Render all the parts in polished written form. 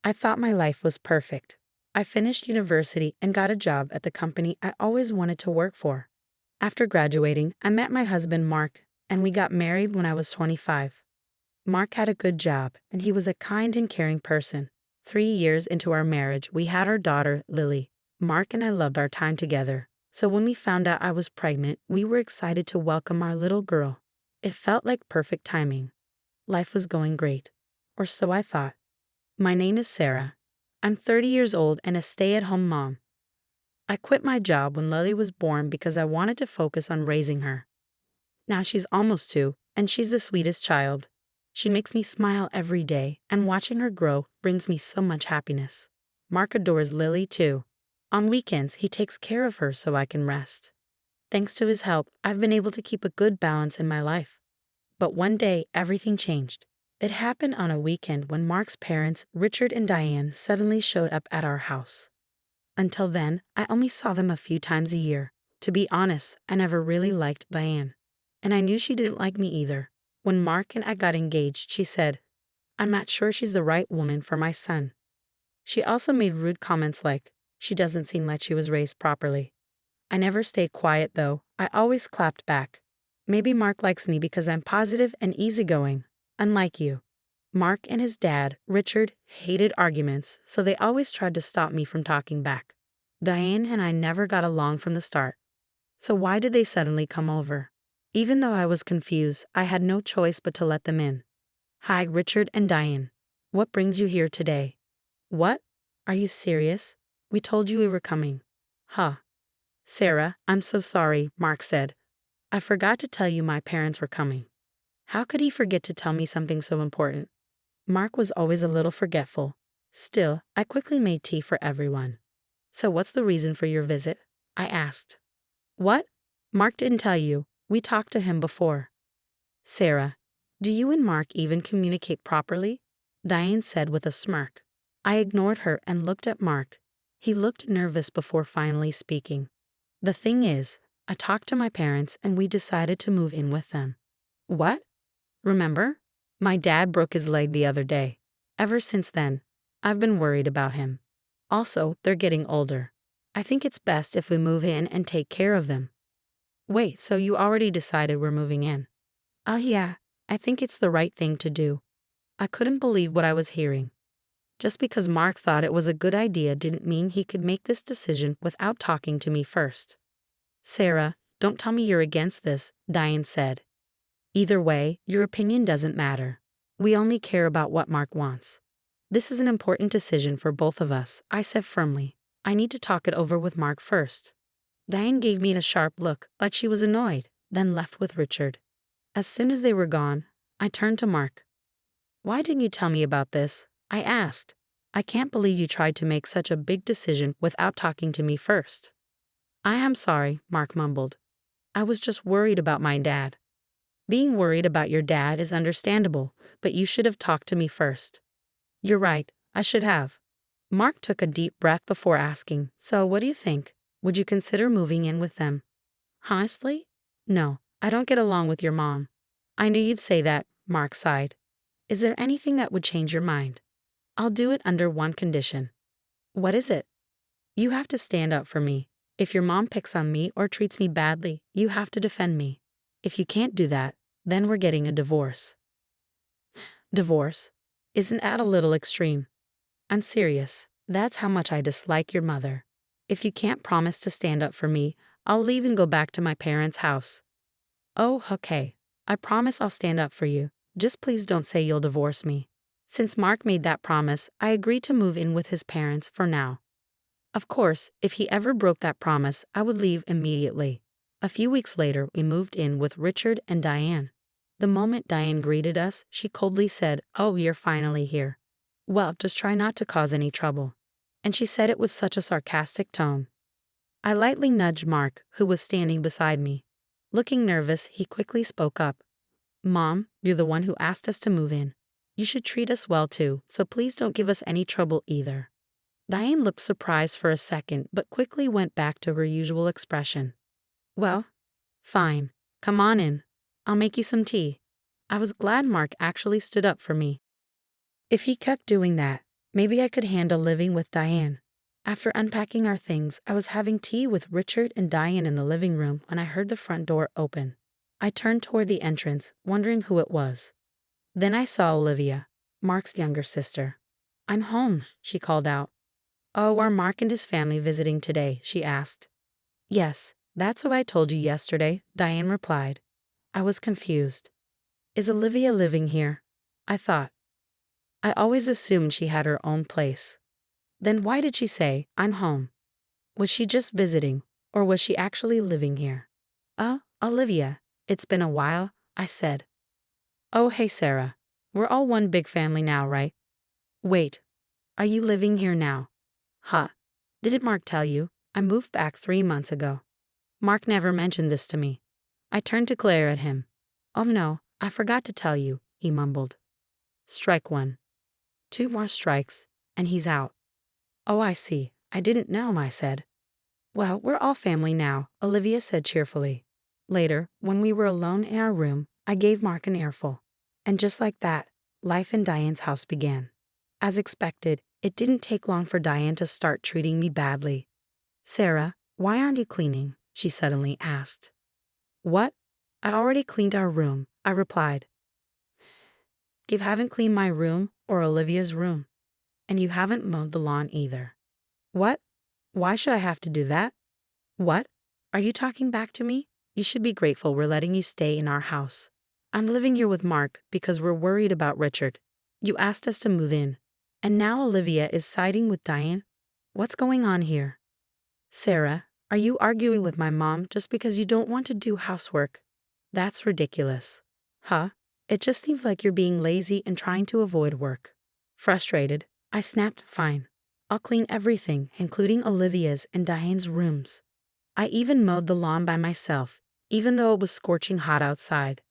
I thought my life was perfect. I finished university and got a job at the company I always wanted to work for. After graduating, I met my husband Mark, and we got married when I was 25. Mark had a good job, and he was a kind and caring person. 3 years into our marriage, we had our daughter, Lily. Mark and I loved our time together, so when we found out I was pregnant, we were excited to welcome our little girl. It felt like perfect timing. Life was going great. Or so I thought. My name is Sarah. I'm 30 years old and a stay-at-home mom. I quit my job when Lily was born because I wanted to focus on raising her. Now she's almost 2, and she's the sweetest child. She makes me smile every day, and watching her grow brings me so much happiness. Mark adores Lily too. On weekends, he takes care of her so I can rest. Thanks to his help, I've been able to keep a good balance in my life. But one day, everything changed. It happened on a weekend when Mark's parents, Richard and Diane, suddenly showed up at our house. Until then, I only saw them a few times a year. To be honest, I never really liked Diane. And I knew she didn't like me either. When Mark and I got engaged, she said, "I'm not sure she's the right woman for my son." She also made rude comments like, "She doesn't seem like she was raised properly." I never stayed quiet though. I always clapped back. Maybe Mark likes me because I'm positive and easygoing, unlike you. Mark and his dad, Richard, hated arguments, so they always tried to stop me from talking back. Diane and I never got along from the start. So why did they suddenly come over? Even though I was confused, I had no choice but to let them in. "Hi, Richard and Diane. What brings you here today?" "What? Are you serious? We told you we were coming." "Huh." "Sarah, I'm so sorry," Mark said. "I forgot to tell you my parents were coming." How could he forget to tell me something so important? Mark was always a little forgetful. Still, I quickly made tea for everyone. "So what's the reason for your visit?" I asked. "What? Mark didn't tell you. We talked to him before." "Sarah, do you and Mark even communicate properly?" Diane said with a smirk. I ignored her and looked at Mark. He looked nervous before finally speaking. "The thing is, I talked to my parents and we decided to move in with them." "What? Remember? My dad broke his leg the other day. Ever since then, I've been worried about him. Also, they're getting older. I think it's best if we move in and take care of them." "Wait, so you already decided we're moving in?" "Oh yeah, I think it's the right thing to do." I couldn't believe what I was hearing. Just because Mark thought it was a good idea didn't mean he could make this decision without talking to me first. "Sarah, don't tell me you're against this," Diane said. "Either way, your opinion doesn't matter. We only care about what Mark wants. This is an important decision for both of us," I said firmly. "I need to talk it over with Mark first." Diane gave me a sharp look, like she was annoyed, then left with Richard. As soon as they were gone, I turned to Mark. "Why didn't you tell me about this?" I asked. "I can't believe you tried to make such a big decision without talking to me first." "I am sorry," Mark mumbled. "I was just worried about my dad." "Being worried about your dad is understandable, but you should have talked to me first." "You're right, I should have." Mark took a deep breath before asking, "So what do you think? Would you consider moving in with them?" "Honestly? No, I don't get along with your mom." "I knew you'd say that," Mark sighed. "Is there anything that would change your mind?" "I'll do it under one condition." "What is it?" "You have to stand up for me. If your mom picks on me or treats me badly, you have to defend me. If you can't do that, then we're getting a divorce." "Divorce? Isn't that a little extreme?" "I'm serious. That's how much I dislike your mother. If you can't promise to stand up for me, I'll leave and go back to my parents' house." "Oh, okay. I promise I'll stand up for you. Just please don't say you'll divorce me." Since Mark made that promise, I agreed to move in with his parents for now. Of course, if he ever broke that promise, I would leave immediately. A few weeks later, we moved in with Richard and Diane. The moment Diane greeted us, she coldly said, "Oh, you're finally here. Well, just try not to cause any trouble." And she said it with such a sarcastic tone. I lightly nudged Mark, who was standing beside me. Looking nervous, he quickly spoke up. "Mom, you're the one who asked us to move in. You should treat us well too, so please don't give us any trouble either." Diane looked surprised for a second, but quickly went back to her usual expression. "Well, fine. Come on in. I'll make you some tea." I was glad Mark actually stood up for me. If he kept doing that, Maybe I could handle living with Diane. After unpacking our things, I was having tea with Richard and Diane in the living room when I heard the front door open. I turned toward the entrance, wondering who it was. Then I saw Olivia, Mark's younger sister. "I'm home," she called out. "Oh, are Mark and his family visiting today?" she asked. "Yes, that's what I told you yesterday," Diane replied. I was confused. "Is Olivia living here?" I thought. I always assumed she had her own place. Then why did she say, "I'm home"? Was she just visiting, or was she actually living here? "Oh, Olivia, it's been a while," I said. "Oh, hey, Sarah. We're all one big family now, right?" "Wait, are you living here now?" "Huh. Didn't Mark tell you? I moved back 3 months ago." "Mark never mentioned this to me." I turned to glare at him. "Oh no, I forgot to tell you," he mumbled. Strike one. 2 more strikes, and he's out. "Oh, I see. I didn't know," I said. "Well, we're all family now," Olivia said cheerfully. Later, when we were alone in our room, I gave Mark an earful. And just like that, life in Diane's house began. As expected, it didn't take long for Diane to start treating me badly. "Sarah, why aren't you cleaning?" she suddenly asked. "What? I already cleaned our room," I replied. "You haven't cleaned my room or Olivia's room. And you haven't mowed the lawn either." "What? Why should I have to do that?" "What? Are you talking back to me? You should be grateful we're letting you stay in our house. I'm living here with Mark because we're worried about Richard. You asked us to move in. And now Olivia is siding with Diane? What's going on here?" "Sarah, are you arguing with my mom just because you don't want to do housework? That's ridiculous." "Huh? It just seems like you're being lazy and trying to avoid work." Frustrated, I snapped, "Fine. I'll clean everything, including Olivia's and Diane's rooms." I even mowed the lawn by myself, even though it was scorching hot outside.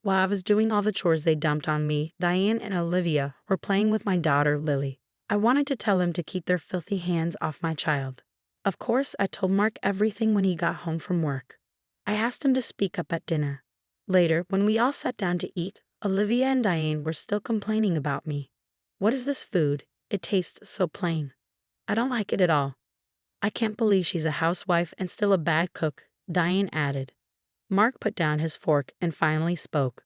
While I was doing all the chores they dumped on me, Diane and Olivia were playing with my daughter, Lily. I wanted to tell them to keep their filthy hands off my child. Of course, I told Mark everything when he got home from work. I asked him to speak up at dinner. Later, when we all sat down to eat, Olivia and Diane were still complaining about me. "What is this food? It tastes so plain. I don't like it at all." "I can't believe she's a housewife and still a bad cook," Diane added. Mark put down his fork and finally spoke.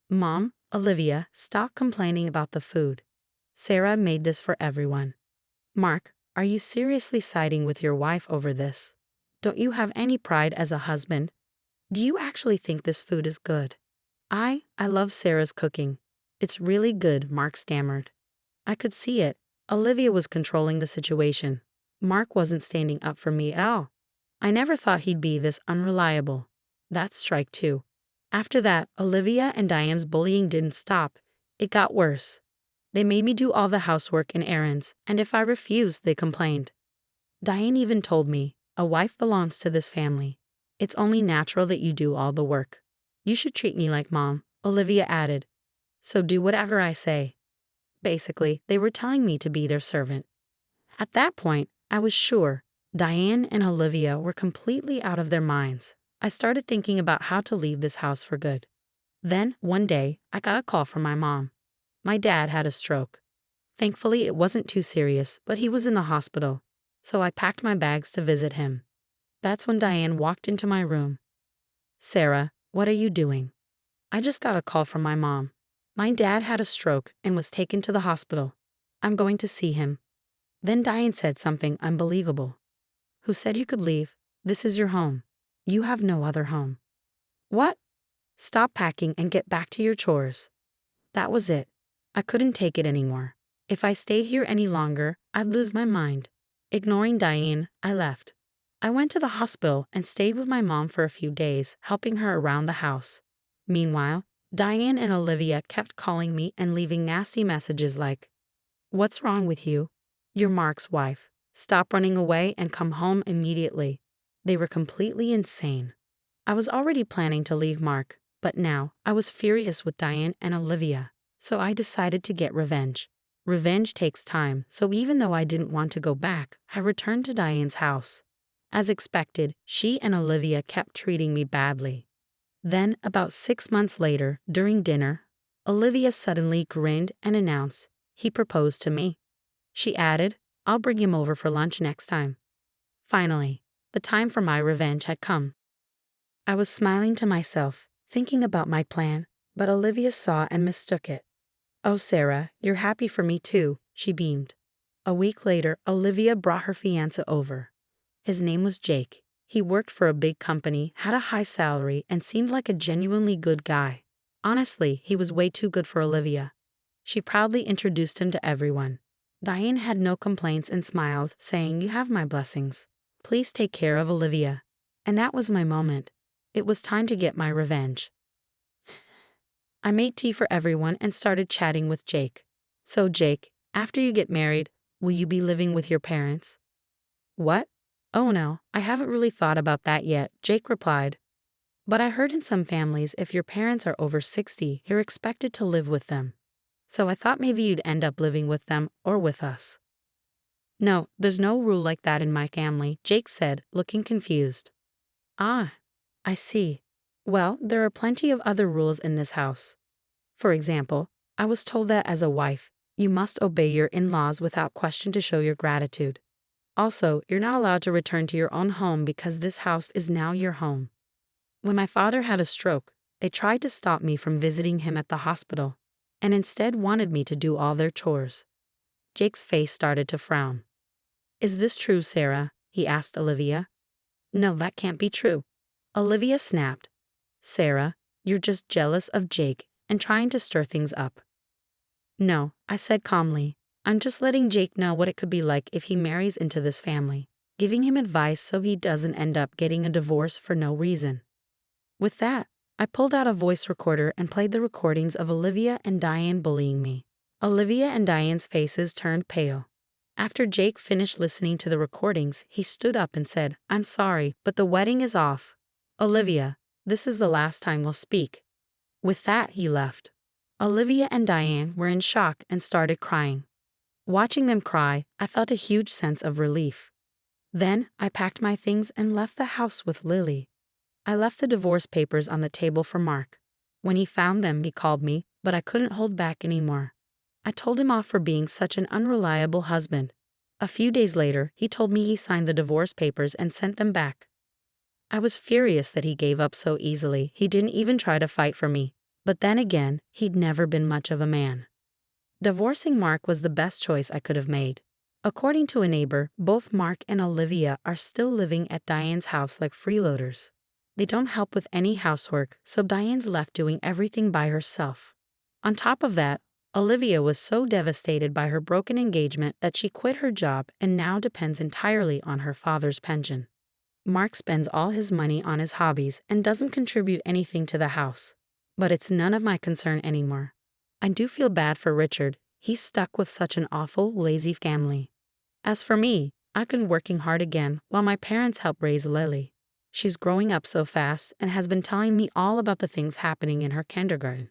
"Mom, Olivia, stop complaining about the food. Sarah made this for everyone." "Mark, are you seriously siding with your wife over this? Don't you have any pride as a husband? Do you actually think this food is good?" I love Sarah's cooking. It's really good," Mark stammered. I could see it. Olivia was controlling the situation. Mark wasn't standing up for me at all. I never thought he'd be this unreliable. That's strike two. After that, Olivia and Diane's bullying didn't stop. It got worse. They made me do all the housework and errands, and if I refused, they complained. Diane even told me, "A wife belongs to this family. It's only natural that you do all the work. You should treat me like mom," Olivia added. "So do whatever I say." Basically, they were telling me to be their servant. At that point, I was sure Diane and Olivia were completely out of their minds. I started thinking about how to leave this house for good. Then, one day, I got a call from my mom. My dad had a stroke. Thankfully, it wasn't too serious, but he was in the hospital, so I packed my bags to visit him. That's when Diane walked into my room. "Sarah, what are you doing?" "I just got a call from my mom. My dad had a stroke and was taken to the hospital. I'm going to see him." Then Diane said something unbelievable. "Who said you could leave? This is your home. You have no other home." "What?" "Stop packing and get back to your chores." That was it. I couldn't take it anymore. If I stayed here any longer, I'd lose my mind. Ignoring Diane, I left. I went to the hospital and stayed with my mom for a few days, helping her around the house. Meanwhile, Diane and Olivia kept calling me and leaving nasty messages like, "What's wrong with you? You're Mark's wife. Stop running away and come home immediately." They were completely insane. I was already planning to leave Mark, but now I was furious with Diane and Olivia, so I decided to get revenge. Revenge takes time, so even though I didn't want to go back, I returned to Diane's house. As expected, she and Olivia kept treating me badly. Then, about 6 months later, during dinner, Olivia suddenly grinned and announced, "He proposed to me." She added, I'll bring him over for lunch next time. Finally, the time for my revenge had come. I was smiling to myself, thinking about my plan, but Olivia saw and mistook it. Oh, Sarah, you're happy for me too, she beamed. A week later, Olivia brought her fiancé over. His name was Jake. He worked for a big company, had a high salary, and seemed like a genuinely good guy. Honestly, he was way too good for Olivia. She proudly introduced him to everyone. Diane had no complaints and smiled, saying, You have my blessings. Please take care of Olivia. And that was my moment. It was time to get my revenge. I made tea for everyone and started chatting with Jake. So Jake, after you get married, will you be living with your parents? What? Oh no, I haven't really thought about that yet, Jake replied. But I heard in some families if your parents are over 60, you're expected to live with them. So I thought maybe you'd end up living with them or with us. No, there's no rule like that in my family, Jake said, looking confused. Ah, I see. Well, there are plenty of other rules in this house. For example, I was told that as a wife, you must obey your in-laws without question to show your gratitude. Also, you're not allowed to return to your own home because this house is now your home. When my father had a stroke, they tried to stop me from visiting him at the hospital, and instead wanted me to do all their chores. Jake's face started to frown. Is this true, Sarah? He asked Olivia. No, that can't be true. Olivia snapped. Sarah, you're just jealous of Jake and trying to stir things up. No, I said calmly. I'm just letting Jake know what it could be like if he marries into this family, giving him advice so he doesn't end up getting a divorce for no reason. With that, I pulled out a voice recorder and played the recordings of Olivia and Diane bullying me. Olivia and Diane's faces turned pale. After Jake finished listening to the recordings, he stood up and said, I'm sorry, but the wedding is off. Olivia, this is the last time we'll speak. With that, he left. Olivia and Diane were in shock and started crying. Watching them cry, I felt a huge sense of relief. Then, I packed my things and left the house with Lily. I left the divorce papers on the table for Mark. When he found them, he called me, but I couldn't hold back anymore. I told him off for being such an unreliable husband. A few days later, he told me he signed the divorce papers and sent them back. I was furious that he gave up so easily. He didn't even try to fight for me. But then again, he'd never been much of a man. Divorcing Mark was the best choice I could have made. According to a neighbor, both Mark and Olivia are still living at Diane's house like freeloaders. They don't help with any housework, so Diane's left doing everything by herself. On top of that, Olivia was so devastated by her broken engagement that she quit her job and now depends entirely on her father's pension. Mark spends all his money on his hobbies and doesn't contribute anything to the house. But it's none of my concern anymore. I do feel bad for Richard. He's stuck with such an awful, lazy family. As for me, I've been working hard again while my parents help raise Lily. She's growing up so fast and has been telling me all about the things happening in her kindergarten.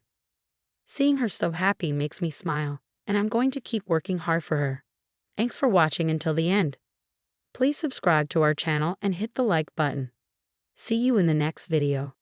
Seeing her so happy makes me smile, and I'm going to keep working hard for her. Thanks for watching until the end. Please subscribe to our channel and hit the like button. See you in the next video.